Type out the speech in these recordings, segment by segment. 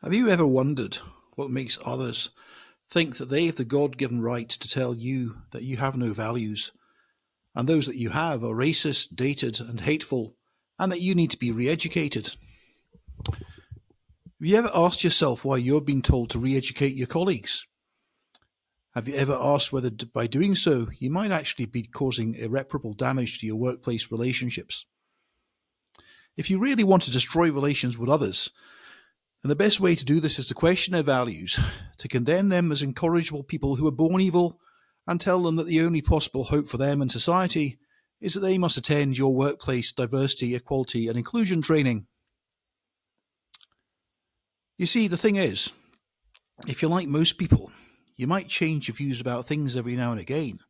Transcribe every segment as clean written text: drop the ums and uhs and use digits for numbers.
Have you ever wondered what makes others think that they have the God-given right to tell you that you have no values, and those that you have are racist, dated, and hateful, and that you need to be re-educated? Have you ever asked yourself why you're being told to re-educate your colleagues? Have you ever asked whether by doing so you might actually be causing irreparable damage to your workplace relationships? If you really want to destroy relations with others, and the best way to do this is to question their values, to condemn them as incorrigible people who are born evil, and tell them that the only possible hope for them and society is that they must attend your workplace diversity, equality, and inclusion training. You see, the thing is, if you're like most people, you might change your views about things every now and again,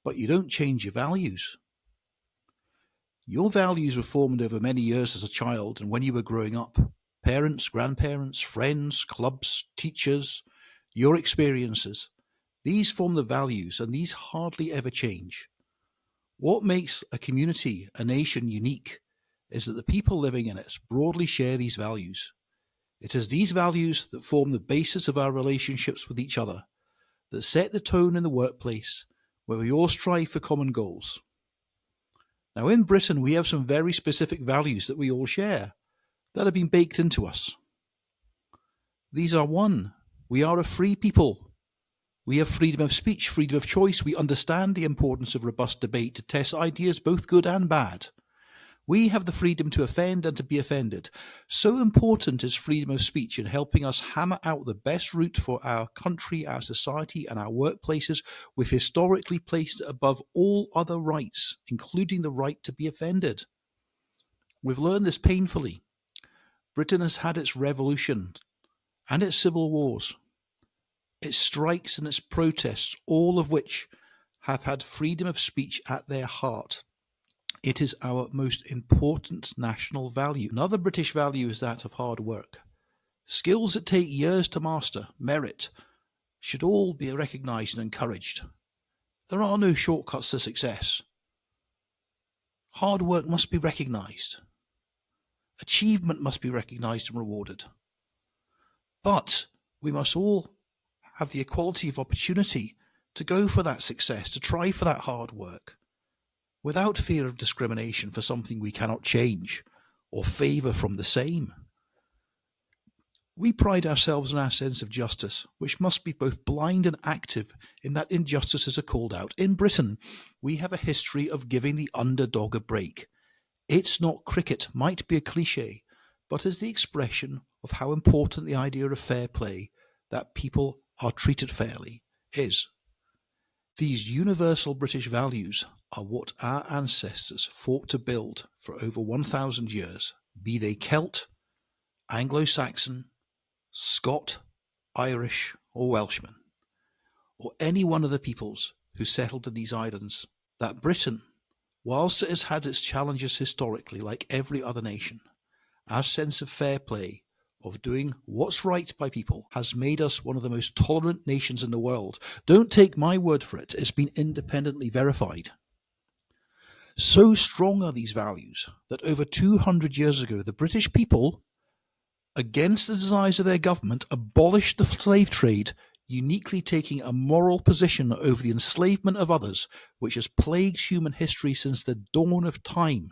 but you don't change your values. Your values were formed over many years as a child and when you were growing up. Parents, grandparents, friends, clubs, teachers, your experiences. These form the values, and these hardly ever change. What makes a community, a nation unique is that the people living in it broadly share these values. It is these values that form the basis of our relationships with each other, that set the tone in the workplace, where we all strive for common goals. Now, in Britain, we have some very specific values that we all share, that have been baked into us. These are: 1, we are a free people. We have freedom of speech, freedom of choice. We understand the importance of robust debate to test ideas, both good and bad. We have the freedom to offend and to be offended. So important is freedom of speech in helping us hammer out the best route for our country, our society, and our workplaces, we've historically placed it above all other rights, including the right to be offended. We've learned this painfully. Britain has had its revolution and its civil wars, its strikes and its protests, all of which have had freedom of speech at their heart. It is our most important national value. Another British value is that of hard work. Skills that take years to master, merit, should all be recognised and encouraged. There are no shortcuts to success. Hard work must be recognised. Achievement must be recognised and rewarded. But we must all have the equality of opportunity to go for that success, to try for that hard work, without fear of discrimination for something we cannot change or favour from the same. We pride ourselves on our sense of justice, which must be both blind and active in that injustices are called out. In Britain, we have a history of giving the underdog a break. It's not cricket, might be a cliche, but is the expression of how important the idea of fair play, that people are treated fairly, is. These universal British values are what our ancestors fought to build for over 1,000 years, be they Celt, Anglo-Saxon, Scot, Irish, or Welshman, or any one of the peoples who settled in these islands. That Britain, whilst it has had its challenges historically like every other nation, our sense of fair play, of doing what's right by people, has made us one of the most tolerant nations in the world. Don't take my word for it, it's been independently verified. So strong are these values that over 200 years ago, the British people, against the desires of their government, abolished the slave trade, uniquely taking a moral position over the enslavement of others, which has plagued human history since the dawn of time.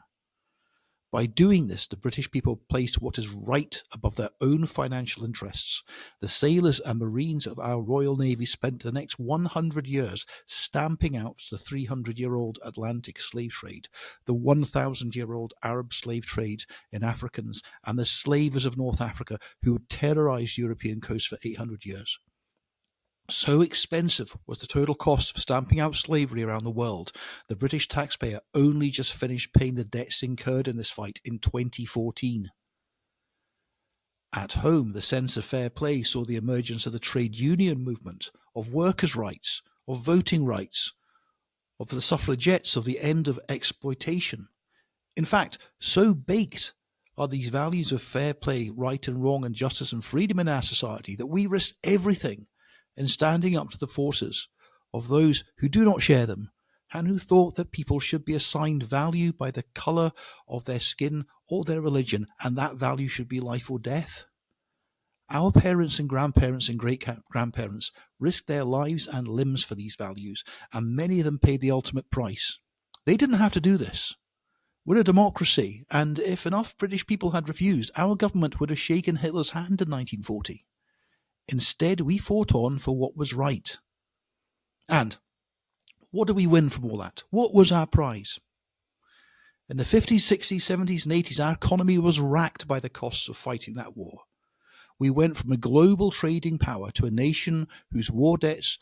By doing this, the British people placed what is right above their own financial interests. The sailors and marines of our Royal Navy spent the next 100 years stamping out the 300-year-old Atlantic slave trade, the 1,000-year-old Arab slave trade in Africans, and the slavers of North Africa who had terrorized European coasts for 800 years. So expensive was the total cost of stamping out slavery around the world, the British taxpayer only just finished paying the debts incurred in this fight in 2014. At home, the sense of fair play saw the emergence of the trade union movement, of workers' rights, of voting rights, of the suffragettes, of the end of exploitation. In fact, so baked are these values of fair play, right and wrong, and justice and freedom in our society that we risk everything in standing up to the forces of those who do not share them and who thought that people should be assigned value by the colour of their skin or their religion, and that value should be life or death. Our parents and grandparents and great-grandparents risked their lives and limbs for these values, and many of them paid the ultimate price. They didn't have to do this. We're a democracy, and if enough British people had refused, our government would have shaken Hitler's hand in 1940. Instead, we fought on for what was right. And what did we win from all that? What was our prize? In the 50s, 60s, 70s, and 80s, our economy was racked by the costs of fighting that war. We went from a global trading power to a nation whose war debts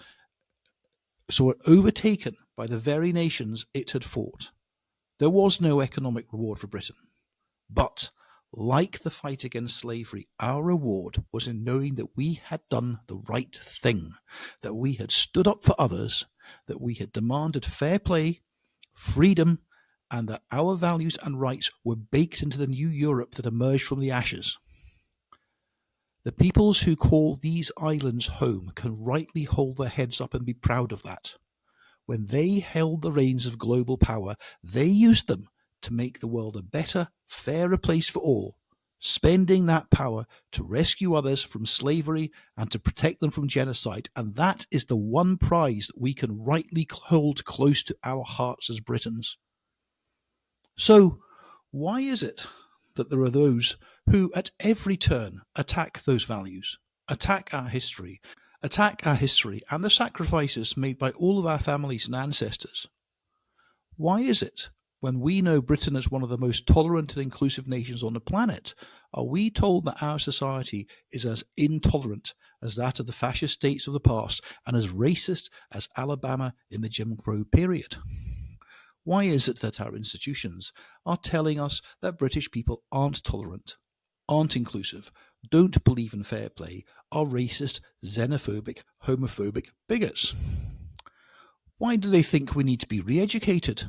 were overtaken by the very nations it had fought. There was no economic reward for Britain. But, like the fight against slavery, our reward was in knowing that we had done the right thing, that we had stood up for others, that we had demanded fair play, freedom, and that our values and rights were baked into the new Europe that emerged from the ashes. The peoples who call these islands home can rightly hold their heads up and be proud of that. When they held the reins of global power, they used them to make the world a better, fairer place for all, spending that power to rescue others from slavery and to protect them from genocide. And that is the one prize that we can rightly hold close to our hearts as Britons. So, why is it that there are those who at every turn attack those values, attack our history and the sacrifices made by all of our families and ancestors? Why is it, when we know Britain as one of the most tolerant and inclusive nations on the planet, are we told that our society is as intolerant as that of the fascist states of the past and as racist as Alabama in the Jim Crow period? Why is it that our institutions are telling us that British people aren't tolerant, aren't inclusive, don't believe in fair play, are racist, xenophobic, homophobic bigots? Why do they think we need to be re-educated?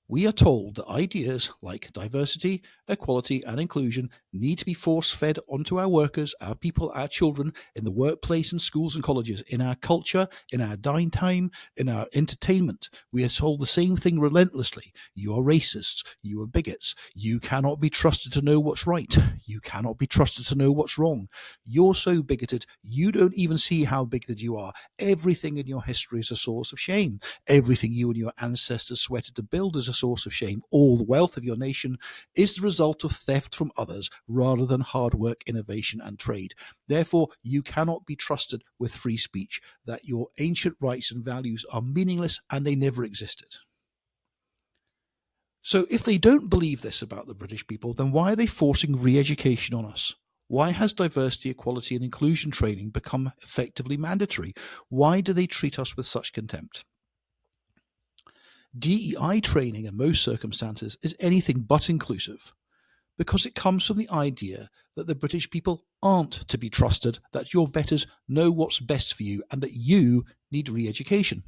We are told that ideas like diversity, equality, and inclusion need to be force-fed onto our workers, our people, our children, in the workplace and schools and colleges, in our culture, in our dine time, in our entertainment. We are told the same thing relentlessly. You are racists. You are bigots. You cannot be trusted to know what's right. You cannot be trusted to know what's wrong. You're so bigoted, you don't even see how bigoted you are. Everything in your history is a source of shame. Everything you and your ancestors sweated to build is a source of shame. All the wealth of your nation is the result of theft from others rather than hard work, innovation, and trade. Therefore, you cannot be trusted with free speech, that your ancient rights and values are meaningless and they never existed. So if they don't believe this about the British people, then why are they forcing re-education on us? Why has diversity, equality, and inclusion training become effectively mandatory? Why do they treat us with such contempt? DEI training in most circumstances is anything but inclusive, because it comes from the idea that the British people aren't to be trusted, that your betters know what's best for you, and that you need re-education.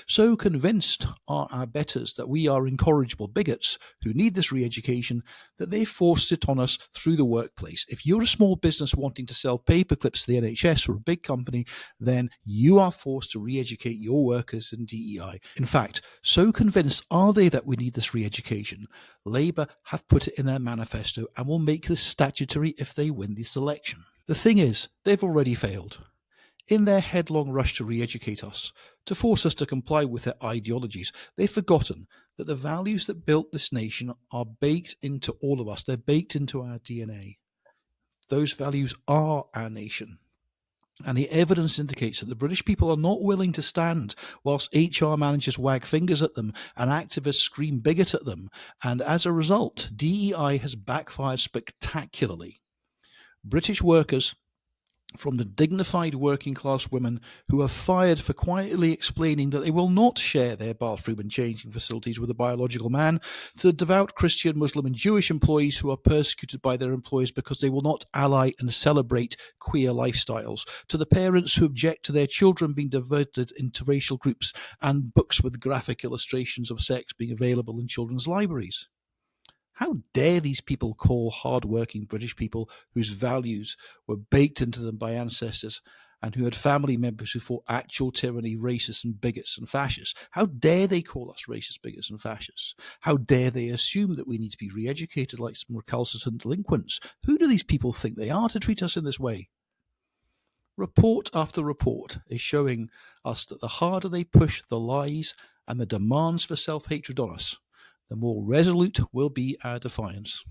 So convinced are our betters that we are incorrigible bigots who need this re-education that they forced it on us through the workplace. If you're a small business wanting to sell paper clips to the NHS or a big company, then you are forced to re-educate your workers in DEI. In fact, so convinced are they that we need this re-education, Labour have put it in their manifesto and will make this statutory if they win this election. The thing is, they've already failed. In their headlong rush to re-educate us, to force us to comply with their ideologies, they've forgotten that the values that built this nation are baked into all of us. They're baked into our DNA. Those values are our nation. And the evidence indicates that the British people are not willing to stand whilst HR managers wag fingers at them and activists scream bigot at them. And as a result, DEI has backfired spectacularly. British workers, from the dignified working class women who are fired for quietly explaining that they will not share their bathroom and changing facilities with a biological man, to the devout Christian, Muslim and Jewish employees who are persecuted by their employers because they will not ally and celebrate queer lifestyles, to the parents who object to their children being diverted into racial groups and books with graphic illustrations of sex being available in children's libraries. How dare these people call hard-working British people whose values were baked into them by ancestors and who had family members who fought actual tyranny, racists and bigots and fascists. How dare they call us racist, bigots and fascists? How dare they assume that we need to be re-educated like some recalcitrant delinquents? Who do these people think they are to treat us in this way? Report after report is showing us that the harder they push the lies and the demands for self-hatred on us, the more resolute will be our defiance.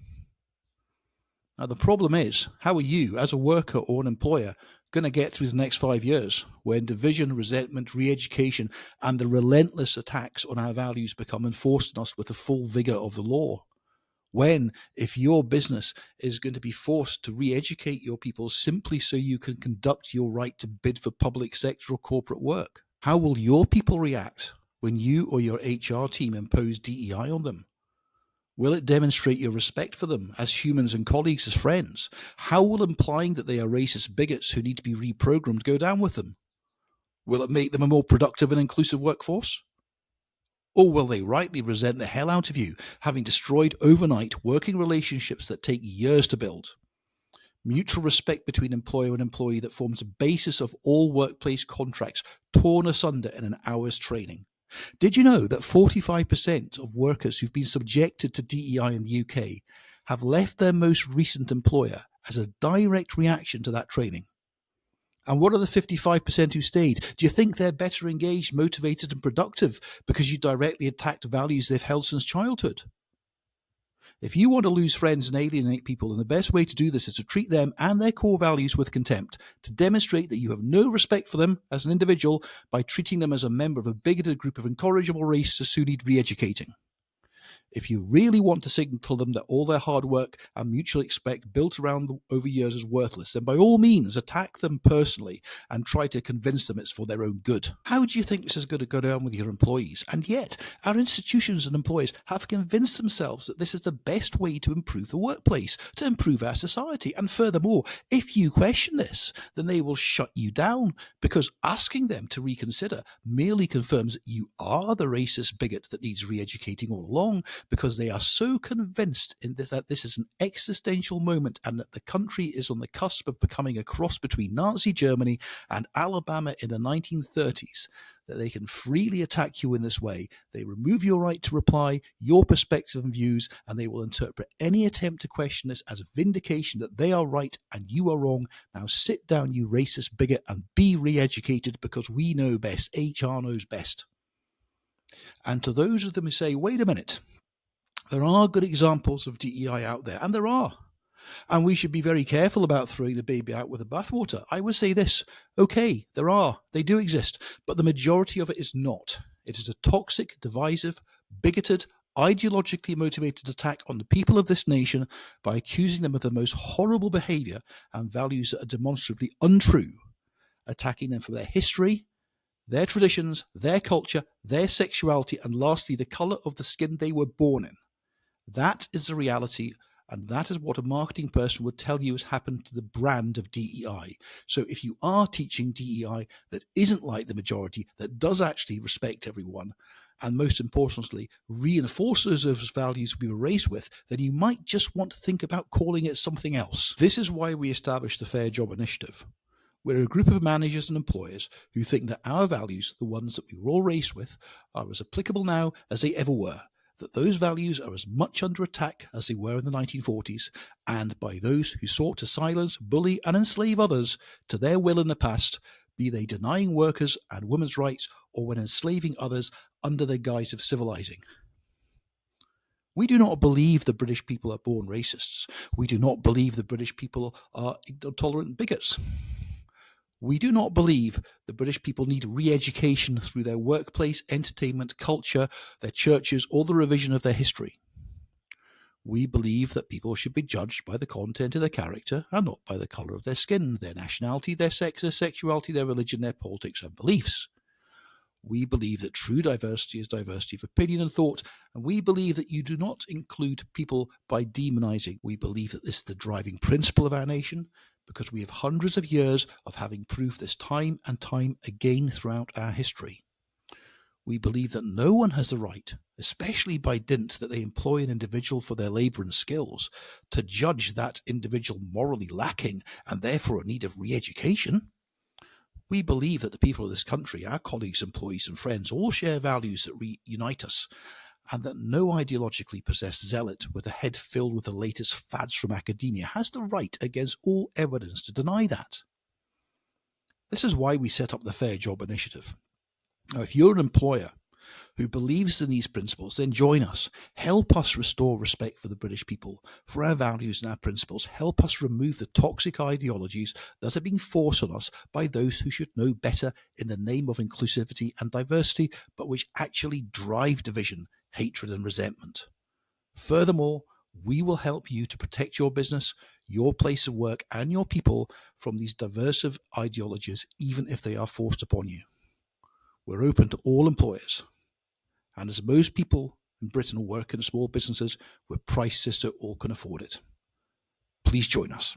Now, the problem is, how are you, as a worker or an employer, going to get through the next 5 years when division, resentment, re-education, and the relentless attacks on our values become enforced on us with the full vigour of the law? When, if your business is going to be forced to re-educate your people simply so you can conduct your right to bid for public sector or corporate work? How will your people react when you or your HR team impose DEI on them? Will it demonstrate your respect for them as humans and colleagues, as friends? How will implying that they are racist bigots who need to be reprogrammed go down with them? Will it make them a more productive and inclusive workforce? Or will they rightly resent the hell out of you, having destroyed overnight working relationships that take years to build? Mutual respect between employer and employee that forms a basis of all workplace contracts torn asunder in an hour's training. Did you know that 45% of workers who've been subjected to DEI in the UK have left their most recent employer as a direct reaction to that training? And what are the 55% who stayed? Do you think they're better engaged, motivated, and productive because you directly attacked values they've held since childhood? If you want to lose friends and alienate people, then the best way to do this is to treat them and their core values with contempt, to demonstrate that you have no respect for them as an individual by treating them as a member of a bigoted group of incorrigible racists who need re-educating. If you really want to signal to them that all their hard work and mutual respect built around over years is worthless, then by all means attack them personally and try to convince them it's for their own good. How do you think this is going to go down with your employees? And yet, our institutions and employers have convinced themselves that this is the best way to improve the workplace, to improve our society. And furthermore, if you question this, then they will shut you down, because asking them to reconsider merely confirms that you are the racist bigot that needs re-educating all along, because they are so convinced that this is an existential moment and that the country is on the cusp of becoming a cross between Nazi Germany and Alabama in the 1930s, that they can freely attack you in this way. They remove your right to reply, your perspective and views, and they will interpret any attempt to question this as a vindication that they are right and you are wrong. Now sit down, you racist bigot, and be re-educated, because we know best. HR knows best. And to those of them who say, wait a minute, there are good examples of DEI out there, and there are. And we should be very careful about throwing the baby out with the bathwater. I would say this, okay, there are, they do exist, but the majority of it is not. It is a toxic, divisive, bigoted, ideologically motivated attack on the people of this nation by accusing them of the most horrible behavior and values that are demonstrably untrue, attacking them for their history, their traditions, their culture, their sexuality, and lastly, the color of the skin they were born in. That is the reality, and that is what a marketing person would tell you has happened to the brand of DEI. So if you are teaching DEI that isn't like the majority, that does actually respect everyone, and most importantly, reinforces those values we were raised with, then you might just want to think about calling it something else. This is why we established the Fair Job Initiative. We're a group of managers and employers who think that our values, the ones that we were all raised with, are as applicable now as they ever were, that those values are as much under attack as they were in the 1940s, and by those who sought to silence, bully, and enslave others to their will in the past, be they denying workers and women's rights or when enslaving others under the guise of civilizing. We do not believe the British people are born racists. We do not believe the British people are intolerant bigots. We do not believe the British people need re-education through their workplace, entertainment, culture, their churches, or the revision of their history. We believe that people should be judged by the content of their character and not by the colour of their skin, their nationality, their sex, their sexuality, their religion, their politics and beliefs. We believe that true diversity is diversity of opinion and thought, and we believe that you do not include people by demonizing. We believe that this is the driving principle of our nation, because we have hundreds of years of having proved this time and time again throughout our history. We believe that no one has the right, especially by dint that they employ an individual for their labour and skills, to judge that individual morally lacking and therefore in need of re-education. We believe that the people of this country, our colleagues, employees and friends, all share values that unite us, and that no ideologically possessed zealot with a head filled with the latest fads from academia has the right against all evidence to deny that. This is why we set up the Fair Job Initiative. Now, if you're an employer who believes in these principles, then join us. Help us restore respect for the British people, for our values and our principles. Help us remove the toxic ideologies that are being forced on us by those who should know better in the name of inclusivity and diversity, but which actually drive division, hatred and resentment. Furthermore, we will help you to protect your business, your place of work and your people from these diversive ideologies, even if they are forced upon you. We're open to all employers. And as most people in Britain work in small businesses, we're priced so all can afford it. Please join us.